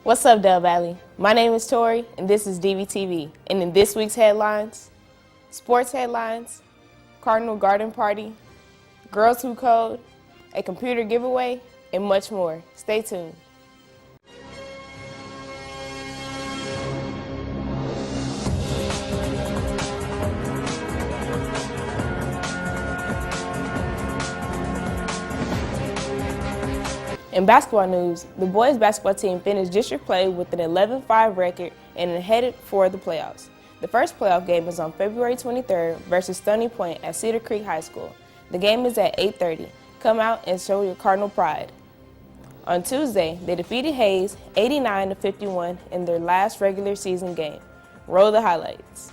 What's up, Del Valley? My name is Tori, and this is DVTV. And in this week's headlines, sports headlines, Cardinal Garden Party, Girls Who Code, a computer giveaway, and much more. Stay tuned. In basketball news, the boys basketball team finished district play with an 11-5 record and are headed for the playoffs. The first playoff game is on February 23rd versus Stony Point at Cedar Creek High School. The game is at 8:30. Come out and show your Cardinal pride. On Tuesday, they defeated Hayes 89-51 in their last regular season game. Roll the highlights.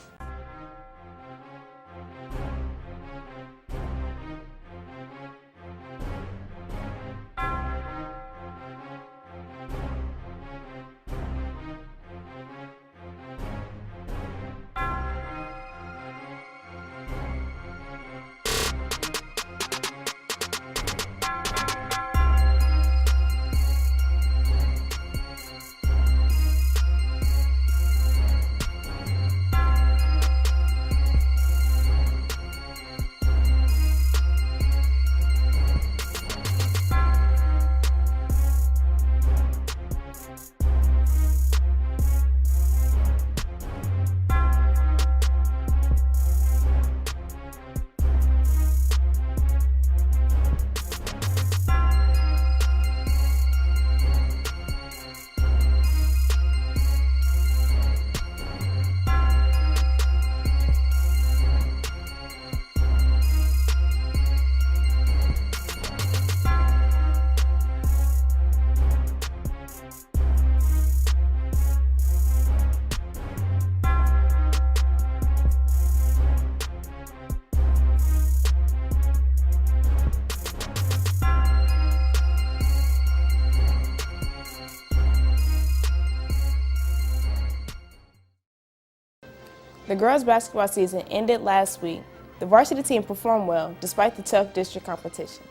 The girls' basketball season ended last week. The varsity team performed well despite the tough district competition.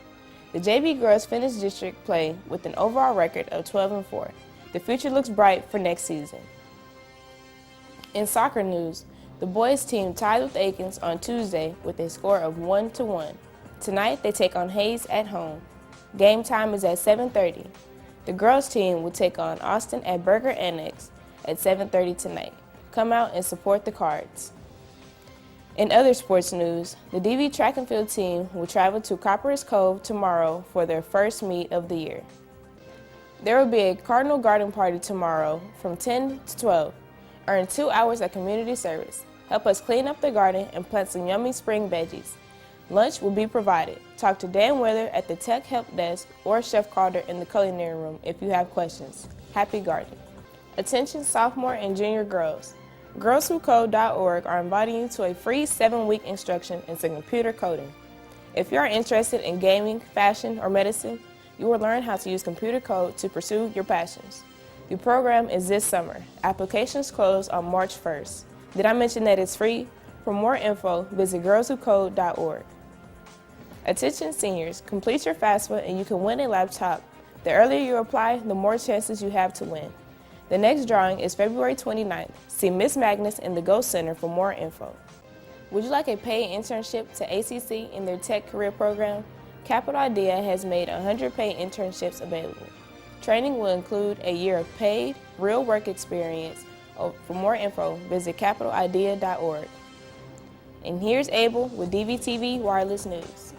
The JV girls finished district play with an overall record of 12-4. The future looks bright for next season. In soccer news, the boys team tied with Aikens on Tuesday with a score of 1-1. Tonight they take on Hayes at home. Game time is at 7:30. The girls team will take on Austin at Burger Annex at 7:30 tonight. Come out and support the Cards. In other sports news, the DV track and field team will travel to Copperas Cove tomorrow for their first meet of the year. There will be a Cardinal Garden Party tomorrow from 10 to 12. Earn 2 hours of community service. Help us clean up the garden and plant some yummy spring veggies. Lunch will be provided. Talk to Dan Weather at the Tech Help Desk or Chef Calder in the culinary room if you have questions. Happy gardening. Attention sophomore and junior girls. Girlswhocode.org are inviting you to a free 7-week instruction into computer coding. If you are interested in gaming, fashion, or medicine, you will learn how to use computer code to pursue your passions. The program is this summer. Applications close on March 1st. Did I mention that it's free? For more info, visit girlswhocode.org. Attention seniors, complete your FAFSA and you can win a laptop. The earlier you apply, the more chances you have to win. The next drawing is February 29th. See Miss Magnus in the Ghost Center for more info. Would you like a paid internship to ACC in their tech career program? Capital Idea has made 100 paid internships available. Training will include a year of paid, real work experience. For more info, visit capitalidea.org. And here's Abel with DVTV Wireless News.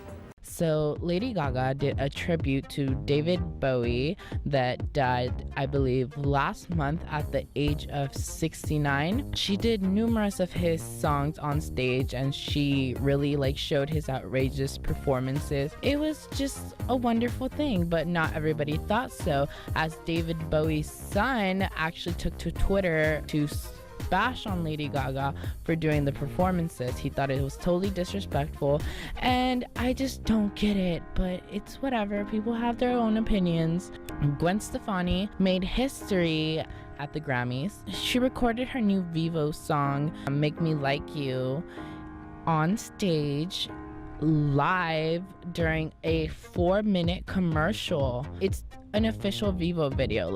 So Lady Gaga did a tribute to David Bowie that died, I believe, last month at the age of 69. She did numerous of his songs on stage and she really showed his outrageous performances. It was just a wonderful thing, but not everybody thought so, as David Bowie's son actually took to Twitter to bash on Lady Gaga for doing the performances. He thought it was totally disrespectful, and I just don't get it, but it's whatever. People have their own opinions. Gwen Stefani made history at the Grammys. She recorded her new Vivo song, Make Me Like You, on stage live during a 4-minute commercial. It's an official Vivo video.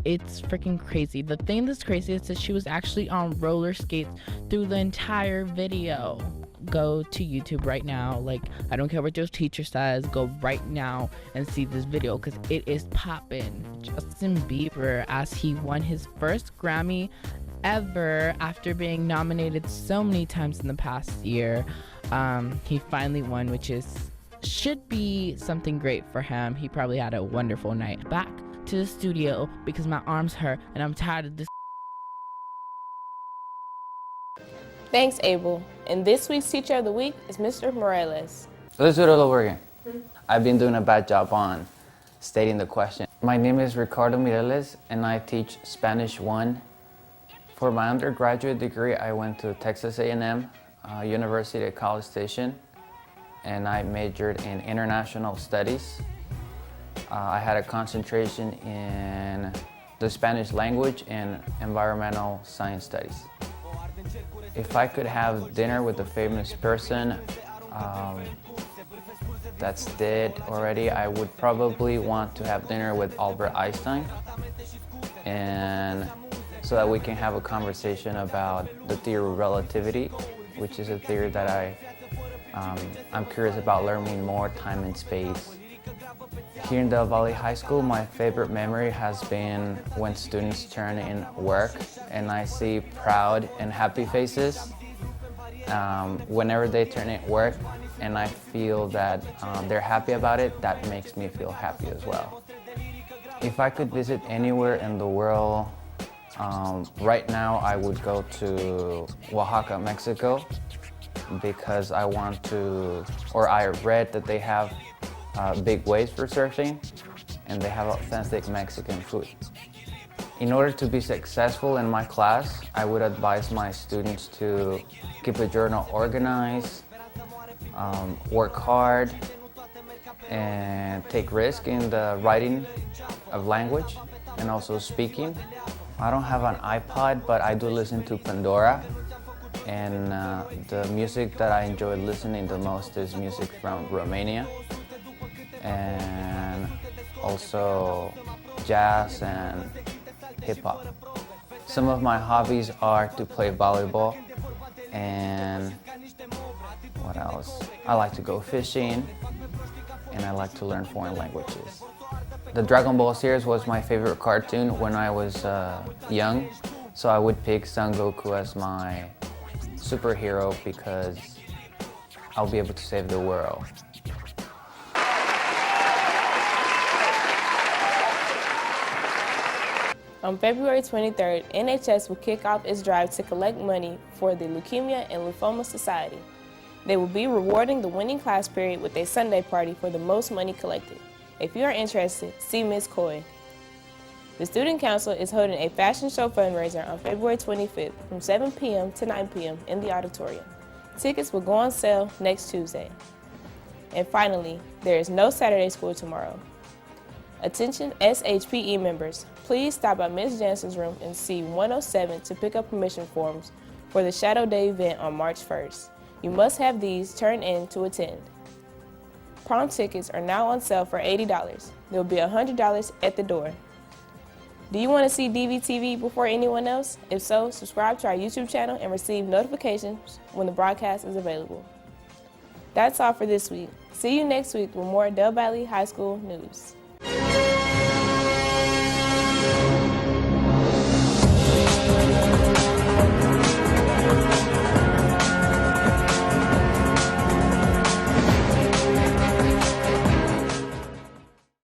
It's freaking crazy. The thing that's crazy is that she was actually on roller skates through the entire video. Go to YouTube right now. Like, I don't care what your teacher says, go right now and see this video because it is popping. Justin Bieber, as he won his first Grammy ever after being nominated so many times in the past year. He finally won, which should be something great for him. He probably had a wonderful night. Back to the studio because my arms hurt and I'm tired of this. Thanks, Abel. And this week's Teacher of the Week is Mr. Morales. Let's do it all over again. I've been doing a bad job on stating the question. My name is Ricardo Mireles and I teach Spanish 1. For my undergraduate degree, I went to Texas A&M, University at College Station, and I majored in international studies. I had a concentration in the Spanish language and environmental science studies. If I could have dinner with a famous person that's dead already, I would probably want to have dinner with Albert Einstein, and so that we can have a conversation about the theory of relativity, which is a theory that I'm curious about learning more, time and space. Here in the Valle High School, my favorite memory has been when students turn in work and I see proud and happy faces. Whenever they turn in work and I feel that they're happy about it, that makes me feel happy as well. If I could visit anywhere in the world, right now I would go to Oaxaca, Mexico, because I read that they have big waves for surfing and they have authentic Mexican food. In order to be successful in my class, I would advise my students to keep a journal organized, work hard, and take risk in the writing of language and also speaking. I don't have an iPod, but I do listen to Pandora, and the music that I enjoy listening the most is music from Romania, and also jazz and hip-hop. Some of my hobbies are to play volleyball, and what else? I like to go fishing, and I like to learn foreign languages. The Dragon Ball series was my favorite cartoon when I was young, so I would pick Son Goku as my superhero because I'll be able to save the world. On February 23rd, NHS will kick off its drive to collect money for the Leukemia and Lymphoma Society. They will be rewarding the winning class period with a Sunday party for the most money collected. If you are interested, see Ms. Coy. The Student Council is holding a fashion show fundraiser on February 25th from 7 p.m. to 9 p.m. in the auditorium. Tickets will go on sale next Tuesday. And finally, there is no Saturday school tomorrow. Attention SHPE members, please stop by Ms. Jansen's room in C107 to pick up permission forms for the Shadow Day event on March 1st. You must have these turned in to attend. Prom tickets are now on sale for $80. There will be $100 at the door. Do you want to see DVTV before anyone else? If so, subscribe to our YouTube channel and receive notifications when the broadcast is available. That's all for this week. See you next week with more Del Valle High School news.